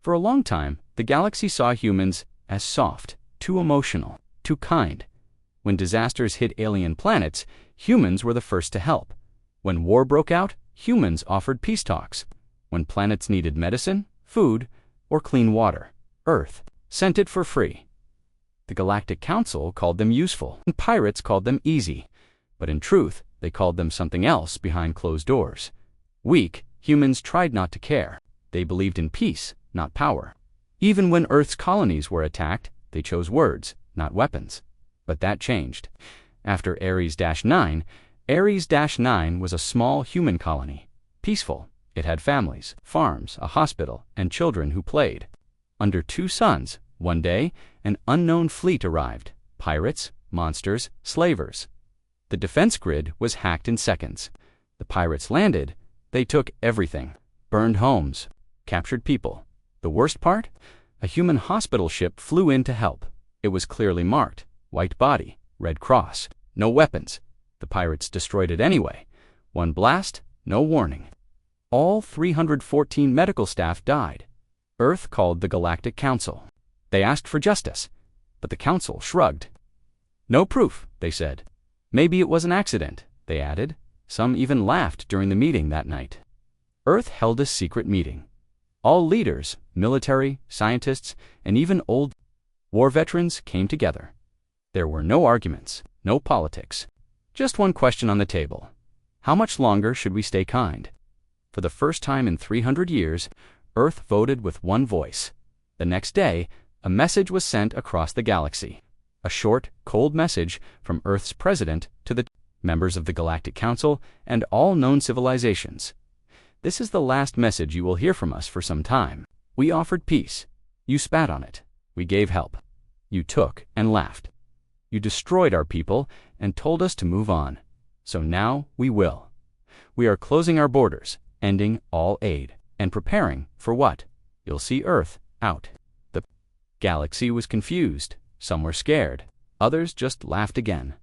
For a long time, the galaxy saw humans as soft, too emotional, too kind. When disasters hit alien planets, humans were the first to help. When war broke out, humans offered peace talks. When planets needed medicine, food, or clean water, Earth sent it for free. The Galactic Council called them useful, and pirates called them easy. But in truth, they called them something else behind closed doors. Weak, humans tried not to care. They believed in peace, not power. Even when Earth's colonies were attacked, they chose words, not weapons. But that changed. After Ares-9, Ares-9 was a small human colony. Peaceful. It had families, farms, a hospital, and children who played. Under 2 suns, one day, an unknown fleet arrived. Pirates, monsters, slavers. The defense grid was hacked in seconds. The pirates landed. They took everything. Burned homes. Captured people. The worst part? A human hospital ship flew in to help. It was clearly marked. White body. Red cross. No weapons. The pirates destroyed it anyway. One blast, no warning. All 314 medical staff died. Earth called the Galactic Council. They asked for justice, but the Council shrugged. No proof, they said. Maybe it was an accident, they added. Some even laughed during the meeting that night. Earth held a secret meeting. All leaders, military, scientists, and even old war veterans came together. There were no arguments, no politics. Just one question on the table. How much longer should we stay kind? For the first time in 300 years, Earth voted with one voice. The next day, a message was sent across the galaxy. A short, cold message from Earth's president to the members of the Galactic Council and all known civilizations. This is the last message you will hear from us for some time. We offered peace. You spat on it. We gave help. You took and laughed. You destroyed our people and told us to move on. So now we will. We are closing our borders, ending all aid, and preparing for what? You'll see Earth out. The galaxy was confused. Some were scared. Others just laughed again.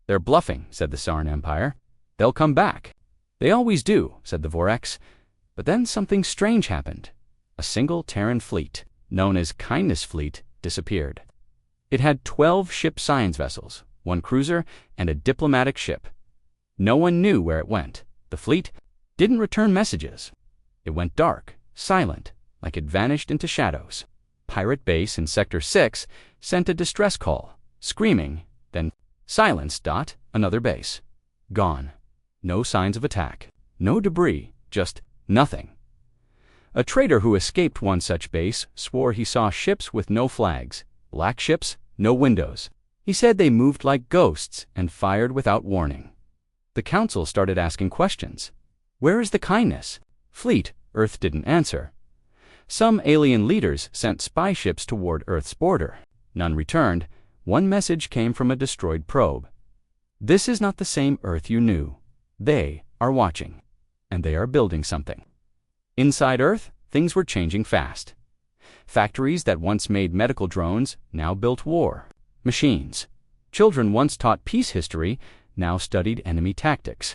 They're bluffing, said the Sarn Empire. They'll come back. They always do, said the Vorax. But then something strange happened. A single Terran fleet, known as Kindness Fleet, disappeared. It had 12 ship science vessels, 1 cruiser, and a diplomatic ship. No one knew where it went. The fleet didn't return messages. It went dark, silent, like it vanished into shadows. Pirate base in Sector 6 sent a distress call, screaming, then silence. Another base. Gone. No signs of attack. No debris. Just nothing. A trader who escaped one such base swore he saw ships with no flags, black ships, no windows. He said they moved like ghosts and fired without warning. The council started asking questions. Where is the kindness? Fleet, Earth didn't answer. Some alien leaders sent spy ships toward Earth's border. None returned. One message came from a destroyed probe. This is not the same Earth you knew. They are watching, and they are building something. Inside Earth, things were changing fast. Factories that once made medical drones now built war machines. Children once taught peace history now studied enemy tactics.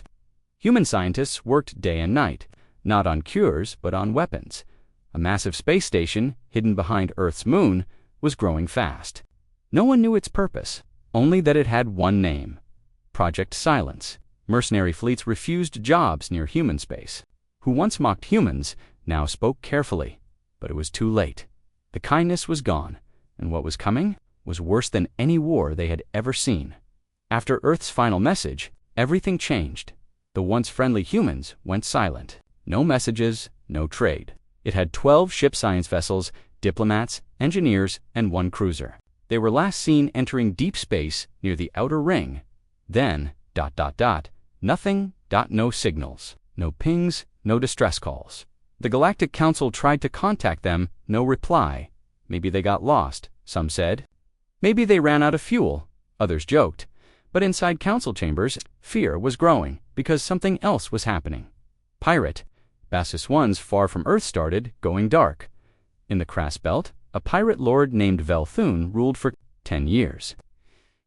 Human scientists worked day and night, not on cures but on weapons. A massive space station, hidden behind Earth's moon, was growing fast. No one knew its purpose, only that it had one name: Project Silence. Mercenary fleets refused jobs near human space. Who once mocked humans now spoke carefully, but it was too late. The kindness was gone, and what was coming was worse than any war they had ever seen. After Earth's final message, everything changed. The once friendly humans went silent. No messages, no trade. It had 12 ship science vessels, diplomats, engineers, and 1 cruiser. They were last seen entering deep space near the outer ring. Then, nothing, no signals, no pings, no distress calls. The Galactic Council tried to contact them, no reply. Maybe they got lost, some said. Maybe they ran out of fuel, others joked. But inside council chambers, fear was growing because something else was happening. Pirate, Bassus I's far from Earth started going dark. In the Crass Belt, a pirate lord named Velthun ruled for 10 years.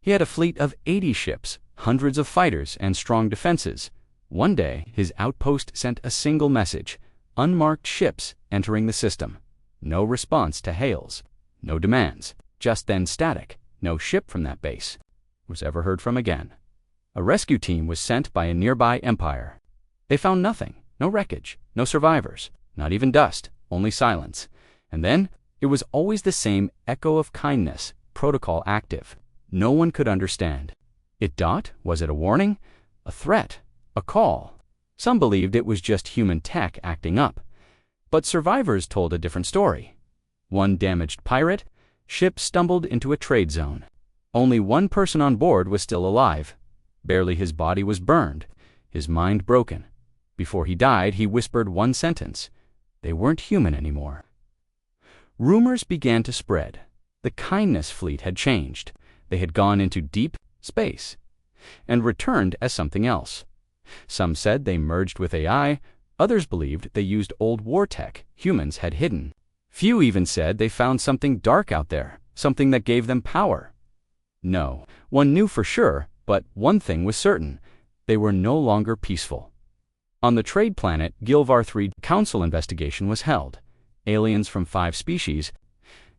He had a fleet of 80 ships, hundreds of fighters, and strong defenses. One day, his outpost sent a single message: unmarked ships entering the system. No response to hails. No demands. Just then static. No ship from that base was ever heard from again. A rescue team was sent by a nearby empire. They found nothing. No wreckage. No survivors. Not even dust. Only silence. And then, it was always the same echo of kindness, protocol active. No one could understand. Was it a warning? A threat? A call? Some believed it was just human tech acting up. But survivors told a different story. One damaged pirate, ship stumbled into a trade zone. Only one person on board was still alive. Barely his body was burned, his mind broken. Before he died, he whispered one sentence. They weren't human anymore. Rumors began to spread. The kindness fleet had changed. They had gone into deep space and returned as something else. Some said they merged with AI. Others believed they used old war tech humans had hidden. Few even said they found something dark out there, something that gave them power. No one knew for sure, but one thing was certain. They were no longer peaceful. On the trade planet Gilvar 3, council investigation was held. Aliens from 5 species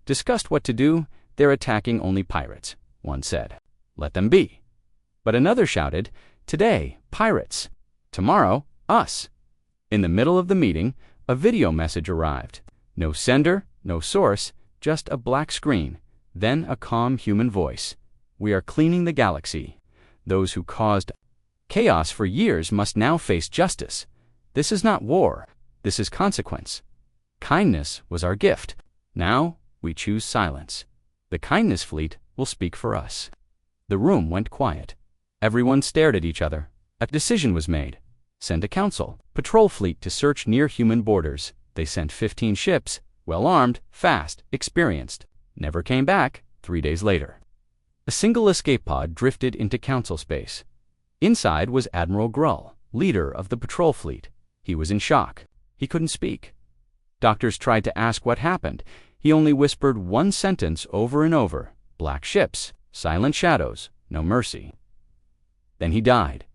discussed what to do. They're attacking only pirates, one said. Let them be. But another shouted, today, pirates. Tomorrow, us. In the middle of the meeting, a video message arrived. No sender, no source, just a black screen. Then a calm human voice. We are cleaning the galaxy. Those who caused chaos for years must now face justice. This is not war. This is consequence. Kindness was our gift. Now we choose silence. The kindness fleet will speak for us. The room went quiet. Everyone stared at each other. A decision was made. Send a council patrol fleet to search near human borders. They sent 15 ships, well-armed, fast, experienced. Never came back 3 days later. A single escape pod drifted into council space. Inside was Admiral Grull, leader of the patrol fleet. He was in shock. He couldn't speak. Doctors tried to ask what happened. He only whispered one sentence over and over. Black ships, silent shadows, no mercy. Then he died.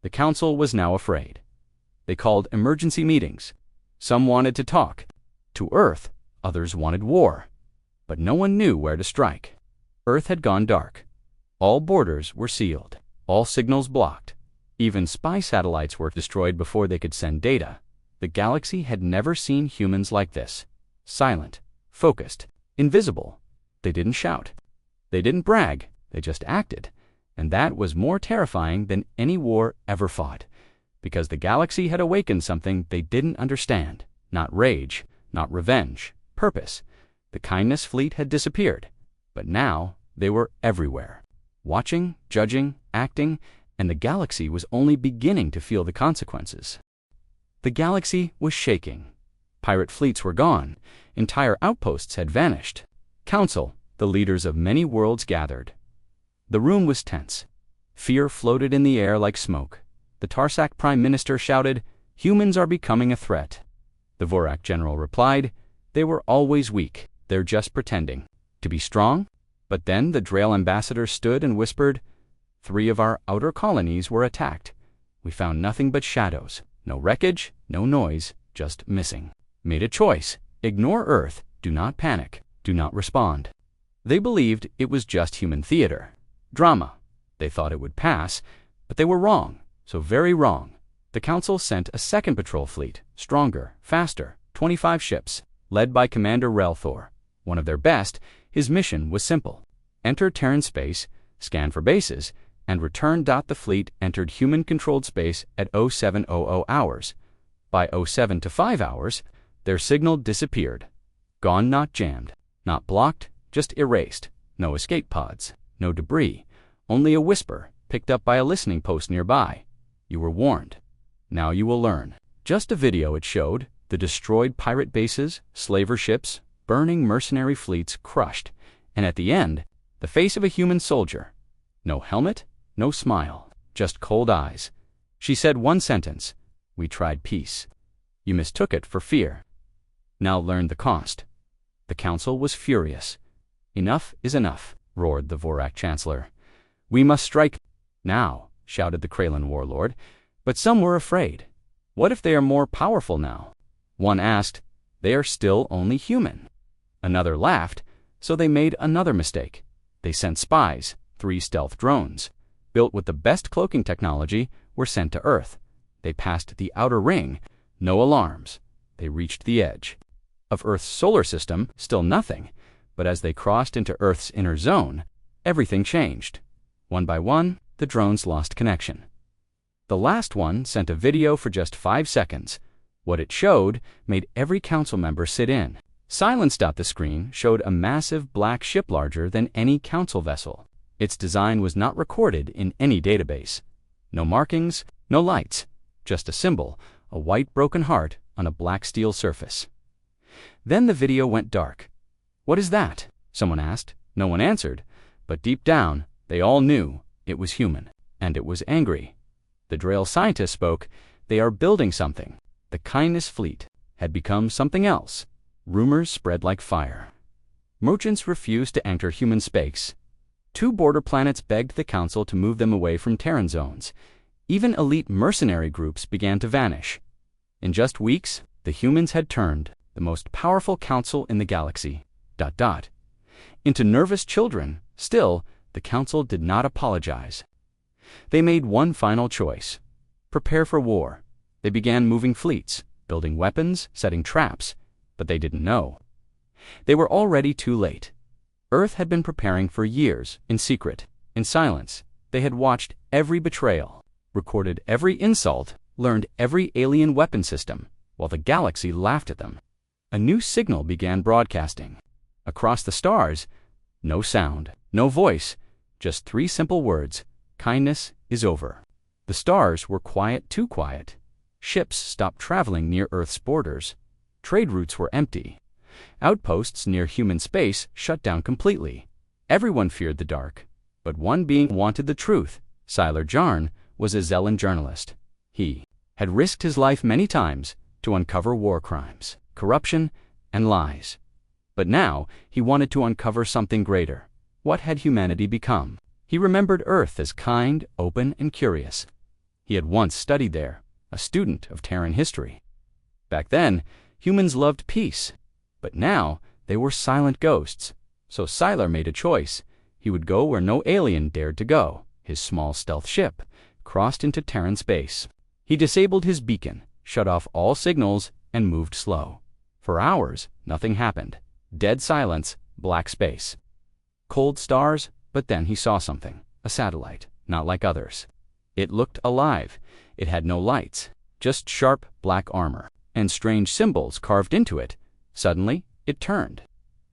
The council was now afraid. They called emergency meetings. Some wanted to talk to Earth, others wanted war. But no one knew where to strike. Earth had gone dark. All borders were sealed. All signals blocked. Even spy satellites were destroyed before they could send data. The galaxy had never seen humans like this. Silent, focused, invisible. They didn't shout. They didn't brag. They just acted. And that was more terrifying than any war ever fought. Because the galaxy had awakened something they didn't understand. Not rage, not revenge, purpose. The kindness fleet had disappeared. But now they were everywhere. Watching, judging, acting, and the galaxy was only beginning to feel the consequences. The galaxy was shaking. Pirate fleets were gone. Entire outposts had vanished. Council, the leaders of many worlds gathered. The room was tense. Fear floated in the air like smoke. The Tarsak Prime Minister shouted, "Humans are becoming a threat." The Vorak General replied, "They were always weak. They're just pretending to be strong." But then the Drael ambassador stood and whispered, 3 of our outer colonies were attacked. We found nothing but shadows. No wreckage, no noise, just missing. Made a choice. Ignore Earth. Do not panic. Do not respond. They believed it was just human theater. Drama. They thought it would pass, but they were wrong. So very wrong. The council sent a second patrol fleet, stronger, faster, 25 ships, led by Commander Relthor. One of their best. His mission was simple. Enter Terran space, scan for bases, and return. The fleet entered human-controlled space at 0700 hours. By 07 to 5 hours, their signal disappeared. Gone, not jammed, not blocked, just erased. No escape pods, no debris, only a whisper picked up by a listening post nearby. You were warned. Now you will learn. Just a video it showed, the destroyed pirate bases, slaver ships, burning mercenary fleets crushed, and at the end, the face of a human soldier. No helmet, no smile, just cold eyes. She said one sentence, "We tried peace. You mistook it for fear. Now learn the cost." The council was furious. "Enough is enough," roared the Vorak Chancellor. "We must strike now," shouted the Kralin warlord. But some were afraid. What if they are more powerful now? One asked, They are still only human. Another laughed, so they made another mistake. They sent spies, 3 stealth drones, built with the best cloaking technology, were sent to Earth. They passed the outer ring, no alarms. They reached the edge. Of Earth's solar system, still nothing, but as they crossed into Earth's inner zone, everything changed. One by one, the drones lost connection. The last one sent a video for just 5 seconds. What it showed made every council member sit in. Silenced out the screen showed a massive black ship larger than any council vessel. Its design was not recorded in any database. No markings, no lights, just a symbol, a white broken heart on a black steel surface. Then the video went dark. "What is that?" someone asked. No one answered, but deep down, they all knew it was human, and it was angry. The Drail scientist spoke. "They are building something." The Kindness fleet had become something else. Rumors spread like fire. Merchants refused to enter human space. 2 border planets begged the Council to move them away from Terran zones. Even elite mercenary groups began to vanish. In just weeks, the humans had turned the most powerful council in the galaxy, ... into nervous children. Still, the Council did not apologize. They made one final choice: prepare for war. They began moving fleets, building weapons, setting traps, but they didn't know. They were already too late. Earth had been preparing for years, in secret, in silence. They had watched every betrayal, recorded every insult, learned every alien weapon system, while the galaxy laughed at them. A new signal began broadcasting. Across the stars, no sound, no voice, just 3 simple words: kindness is over. The stars were quiet, too quiet. Ships stopped traveling near Earth's borders. Trade routes were empty. Outposts near human space shut down completely. Everyone feared the dark, but one being wanted the truth. Sylar Jarn was a Zellan journalist. He had risked his life many times to uncover war crimes, corruption, and lies. But now he wanted to uncover something greater. What had humanity become? He remembered Earth as kind, open, and curious. He had once studied there, a student of Terran history. Back then, humans loved peace, but now they were silent ghosts. So Sylar made a choice. He would go where no alien dared to go. His small stealth ship crossed into Terran space. He disabled his beacon, shut off all signals, and moved slow. For hours, nothing happened. Dead silence, black space. Cold stars, but then he saw something. A satellite, not like others. It looked alive. It had no lights, just sharp black armor, and strange symbols carved into it. Suddenly, it turned.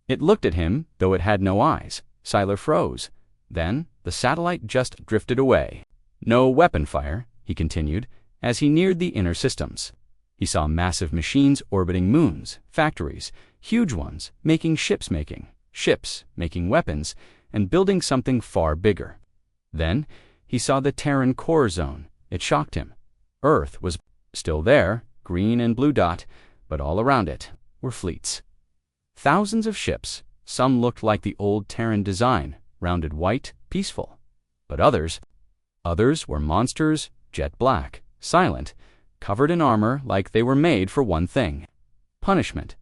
It looked at him, though it had no eyes. Sylar froze. Then, the satellite just drifted away. "No weapon fire," he continued, as he neared the inner systems. He saw massive machines orbiting moons, factories, huge ones, making ships making weapons, and building something far bigger. Then, he saw the Terran core zone. It shocked him. Earth was still there, green and blue dot, but all around it were fleets. Thousands of ships. Some looked like the old Terran design, rounded white, peaceful. But others were monsters, jet black, silent, covered in armor like they were made for one thing: punishment.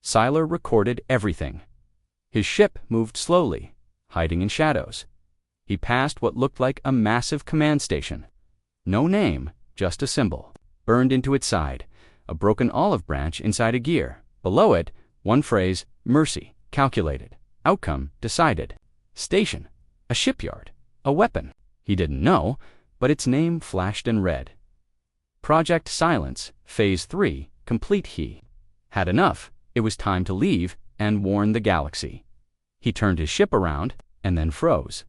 Sylar recorded everything. His ship moved slowly, hiding in shadows. He passed what looked like a massive command station. No name, just a symbol, burned into its side, a broken olive branch inside a gear. Below it, one phrase: mercy, calculated, outcome, decided. Station, a shipyard, a weapon. He didn't know, but its name flashed in red. Project Silence, Phase 3, complete. He had enough. It was time to leave and warn the galaxy. He turned his ship around and then froze.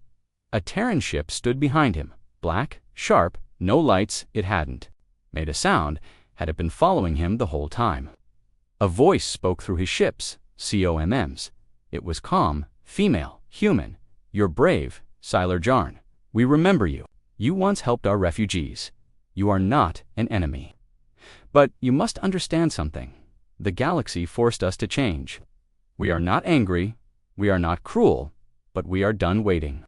A Terran ship stood behind him, black, sharp, no lights. It hadn't made a sound had it been following him the whole time. A voice spoke through his ship's COMMs. It was calm, female, human. "You're brave, Sylar Jarn. We remember you. You once helped our refugees. You are not an enemy. But you must understand something. The galaxy forced us to change. We are not angry, we are not cruel, but we are done waiting.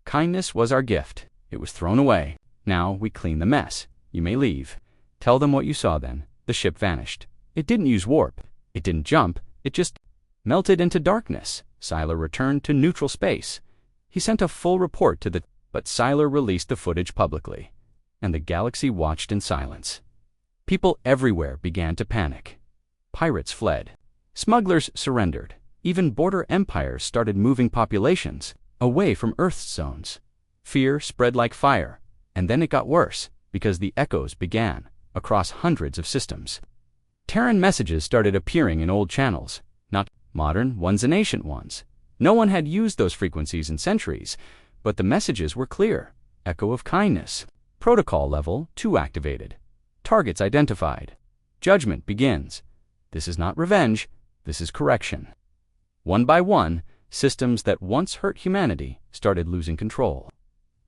Kindness was our gift. It was thrown away. Now we clean the mess. You may leave." Tell them what you saw then. The ship vanished. It didn't use warp. It didn't jump, it just melted into darkness. Siler returned to neutral space. He sent a full report to but Siler released the footage publicly, and the galaxy watched in silence. People everywhere began to panic. Pirates fled. Smugglers surrendered. Even border empires started moving populations away from Earth's zones. Fear spread like fire, and then it got worse, because the echoes began across hundreds of systems. Terran messages started appearing in old channels, not modern ones and ancient ones. No one had used those frequencies in centuries, but the messages were clear. Echo of kindness. Protocol level 2 activated. Targets identified. Judgment begins. This is not revenge, this is correction. One by one, systems that once hurt humanity started losing control.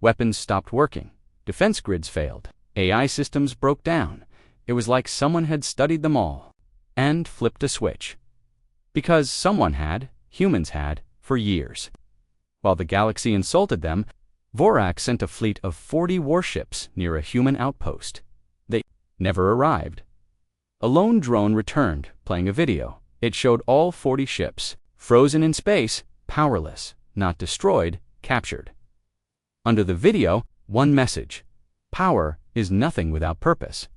Weapons stopped working. Defense grids failed. AI systems broke down. It was like someone had studied them all and flipped a switch. Because someone had, humans had, for years. While the galaxy insulted them, Vorak sent a fleet of 40 warships near a human outpost. They never arrived. A lone drone returned, playing a video. It showed all 40 ships, frozen in space, powerless, not destroyed, captured. Under the video, one message: power is nothing without purpose.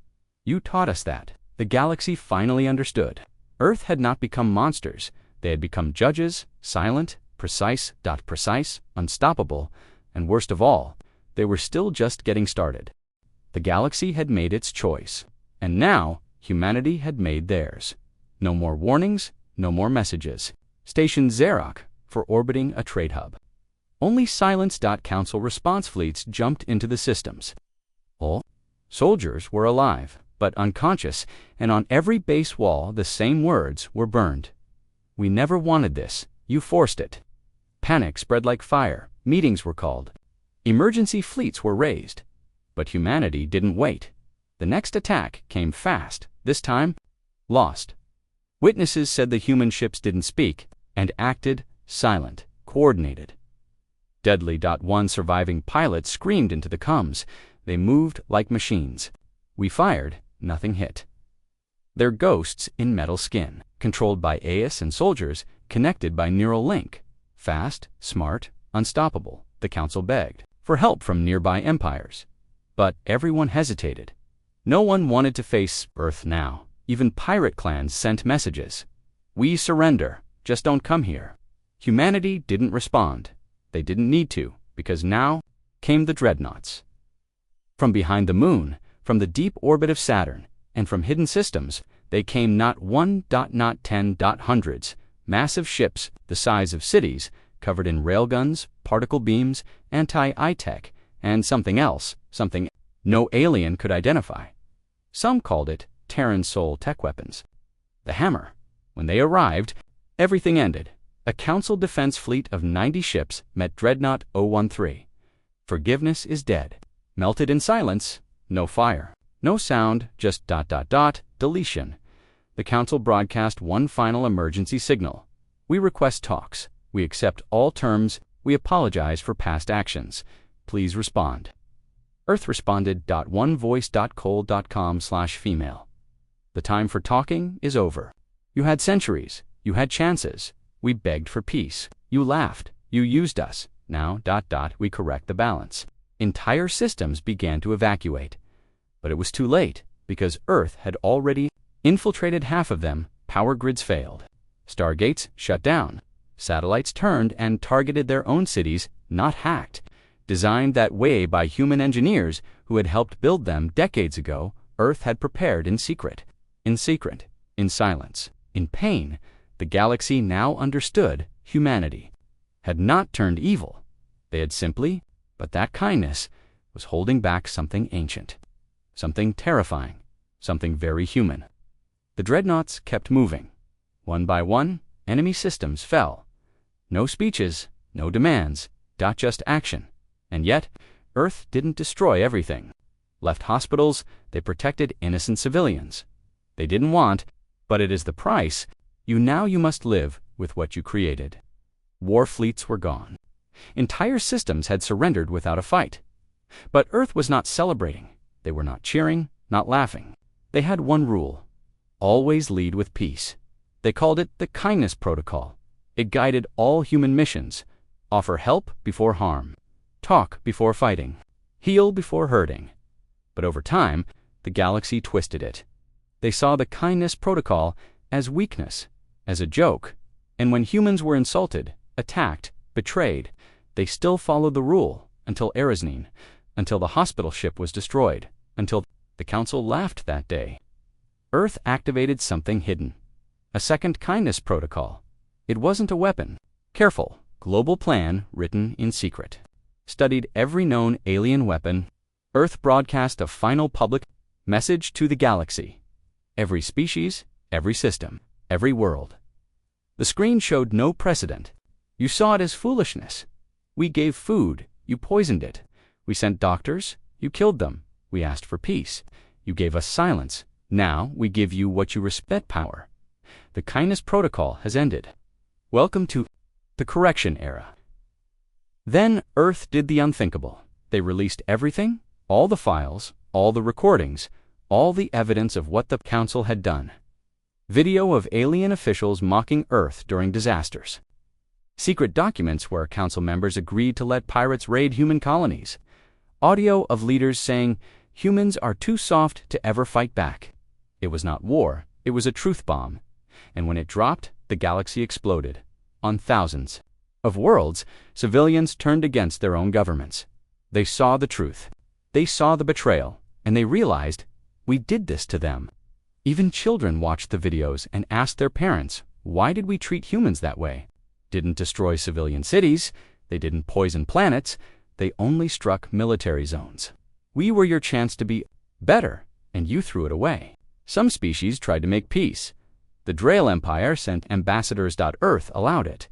You taught us that. The galaxy finally understood. Earth had not become monsters. They had become judges, silent, precise, unstoppable, and worst of all, they were still just getting started. The galaxy had made its choice, and now humanity had made theirs. No more warnings, no more messages. Station Xerox for orbiting a trade hub. Only silence. Council response fleets jumped into the systems. All soldiers were alive, but unconscious, and on every base wall the same words were burned. We never wanted this. You forced it. Panic spread like fire. Meetings were called. Emergency fleets were raised. But humanity didn't wait. The next attack came fast. This time, lost. Witnesses said the human ships didn't speak and acted silent, coordinated. Deadly. One surviving pilot screamed into the comms. They moved like machines. We fired, nothing hit. They're ghosts in metal skin, controlled by AIS and soldiers, connected by neural link. Fast, smart, unstoppable. The council begged for help from nearby empires. But everyone hesitated. No one wanted to face Earth now. Even pirate clans sent messages. We surrender, just don't come here. Humanity didn't respond. They didn't need to, because now came the dreadnoughts. From behind the moon, from the deep orbit of Saturn, and from hidden systems, they came not one, not 10, hundreds, massive ships the size of cities, covered in railguns, particle beams, anti-eye tech, and something else, something no alien could identify. Some called it Terran Soul tech weapons. The Hammer. When they arrived, everything ended. A council defense fleet of 90 ships met Dreadnought 013. Forgiveness is dead. Melted in silence, no fire, no sound, just ... deletion. The council broadcast one final emergency signal. We request talks. We accept all terms. We apologize for past actions. Please respond. Earth responded. onevoice.cold.com/female. The time for talking is over. You had centuries. You had chances. We begged for peace. You laughed. You used us. Now ... we correct the balance. Entire systems began to evacuate. But it was too late, because Earth had already infiltrated half of them. Power grids failed. Stargates shut down. Satellites turned and targeted their own cities, not hacked. Designed that way by human engineers who had helped build them decades ago, Earth had prepared in secret. In secret, in silence, in pain, the galaxy now understood humanity had not turned evil. They had simply, but that kindness was holding back something ancient, something terrifying, something very human. The dreadnoughts kept moving. One by one, enemy systems fell. No speeches, no demands, just action. And yet, Earth didn't destroy everything. Left hospitals, they protected innocent civilians. They didn't want, but it is the price. You must live with what you created. War fleets were gone. Entire systems had surrendered without a fight. But Earth was not celebrating. They were not cheering, not laughing. They had one rule: always lead with peace. They called it the Kindness Protocol. It guided all human missions. Offer help before harm. Talk before fighting. Heal before hurting. But over time, the galaxy twisted it. They saw the Kindness Protocol as weakness, as a joke. And when humans were insulted, attacked, betrayed, they still followed the rule until Erasnine, until the hospital ship was destroyed, until the Council laughed that day. Earth activated something hidden. A second Kindness Protocol. It wasn't a weapon. Careful, global plan written in secret. Studied every known alien weapon. Earth broadcast a final public message to the galaxy. Every species, every system, every world. The screen showed no precedent. You saw it as foolishness. We gave food, you poisoned it. We sent doctors, you killed them. We asked for peace. You gave us silence. Now we give you what you respect: power. The Kindness Protocol has ended. Welcome to the correction era. Then Earth did the unthinkable. They released everything, all the files, all the recordings, all the evidence of what the Council had done. Video of alien officials mocking Earth during disasters. Secret documents where Council members agreed to let pirates raid human colonies. Audio of leaders saying, humans are too soft to ever fight back. It was not war, it was a truth bomb. And when it dropped, the galaxy exploded. On thousands of worlds, civilians turned against their own governments. They saw the truth. They saw the betrayal, and they realized, we did this to them. Even children watched the videos and asked their parents, why did we treat humans that way? Didn't destroy civilian cities, they didn't poison planets, they only struck military zones. We were your chance to be better, and you threw it away. Some species tried to make peace. The Drael Empire sent ambassadors. Earth allowed it.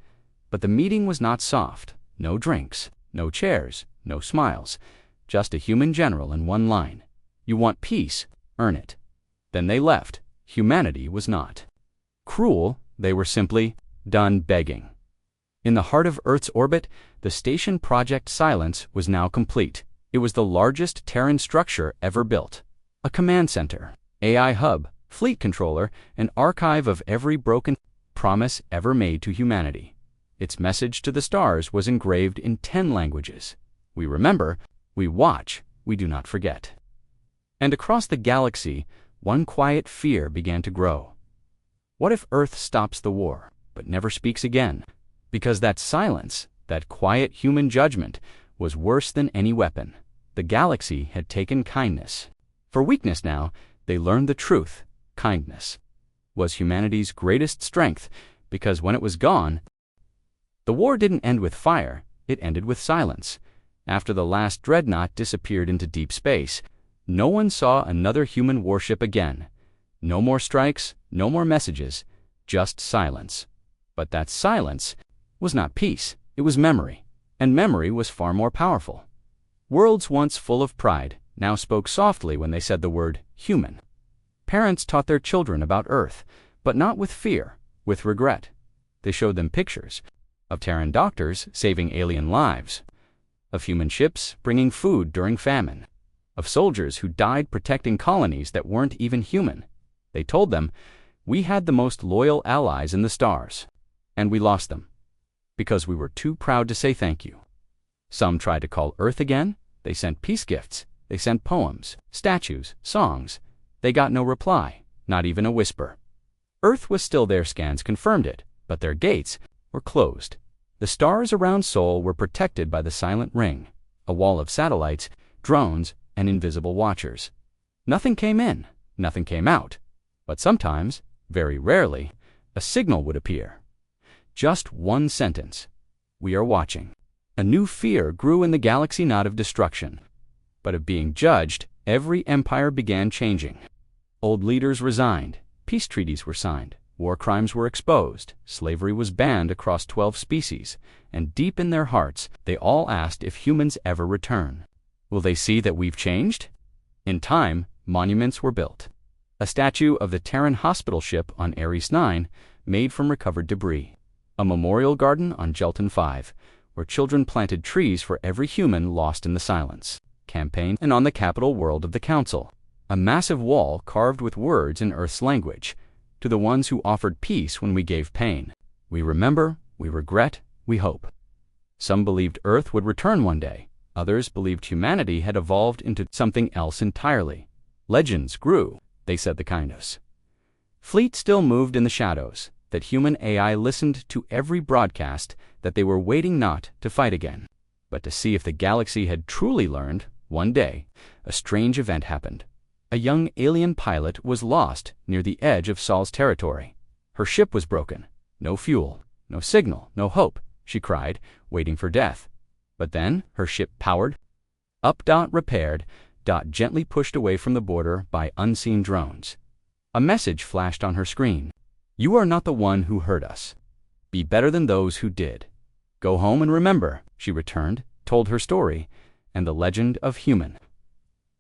But the meeting was not soft. No drinks, no chairs, no smiles. Just a human general in one line. You want peace? Earn it. Then they left. Humanity was not cruel, they were simply done begging. In the heart of Earth's orbit, the station Project Silence was now complete. It was the largest Terran structure ever built. A command center, AI hub, fleet controller, an archive of every broken promise ever made to humanity. Its message to the stars was engraved in 10 languages. We remember, we watch, we do not forget. And across the galaxy, one quiet fear began to grow. What if Earth stops the war, but never speaks again? Because that silence, that quiet human judgment, was worse than any weapon. The galaxy had taken kindness. For weakness now, they learned the truth. Kindness was humanity's greatest strength, because when it was gone, the war didn't end with fire, it ended with silence. After the last dreadnought disappeared into deep space, no one saw another human warship again. No more strikes, no more messages, just silence. But that silence was not peace, it was memory, and memory was far more powerful. Worlds once full of pride now spoke softly when they said the word human. Parents taught their children about Earth, but not with fear, with regret. They showed them pictures of Terran doctors saving alien lives, of human ships bringing food during famine, of soldiers who died protecting colonies that weren't even human. They told them, we had the most loyal allies in the stars, and we lost them, because we were too proud to say thank you. Some tried to call Earth again. They sent peace gifts. They sent poems, statues, songs. They got no reply, not even a whisper. Earth was still there, scans confirmed it, but their gates were closed. The stars around Sol were protected by the silent ring, a wall of satellites, drones, and invisible watchers. Nothing came in, nothing came out, but sometimes, very rarely, a signal would appear. Just one sentence. We are watching. A new fear grew in the galaxy, not of destruction, but of being judged. Every empire began changing. Old leaders resigned, peace treaties were signed, war crimes were exposed, slavery was banned across 12 species, and deep in their hearts, they all asked if humans ever return. Will they see that we've changed? In time, monuments were built. A statue of the Terran hospital ship on Ares 9, made from recovered debris. A memorial garden on Jelton 5, where children planted trees for every human lost in the silence campaign, and on the capital world of the Council, a massive wall carved with words in Earth's language. to the ones who offered peace when we gave pain. We remember, we regret, we hope. Some believed Earth would return one day. Others believed humanity had evolved into something else entirely. Legends grew, they said the kindness. Fleet still moved in the shadows, that human AI listened to every broadcast, that they were waiting not to fight again, but to see if the galaxy had truly learned. One day, a strange event happened. A young alien pilot was lost near the edge of Sol's territory. Her ship was broken. No fuel, no signal, no hope, she cried, waiting for death. But then, her ship powered up, repaired, gently pushed away from the border by unseen drones. A message flashed on her screen. You are not the one who hurt us. Be better than those who did. Go home and remember, she returned, told her story, and the legend of human.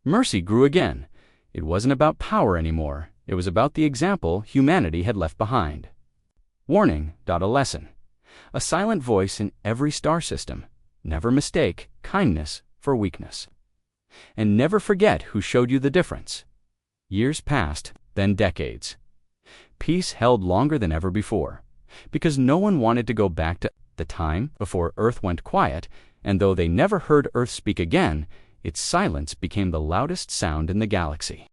Mercy grew again. It wasn't about power anymore. It was about the example humanity had left behind. Warning, a lesson. A silent voice in every star system. Never mistake kindness for weakness. And never forget who showed you the difference. Years passed, then decades. Peace held longer than ever before, because no one wanted to go back to the time before Earth went quiet, and though they never heard Earth speak again, its silence became the loudest sound in the galaxy.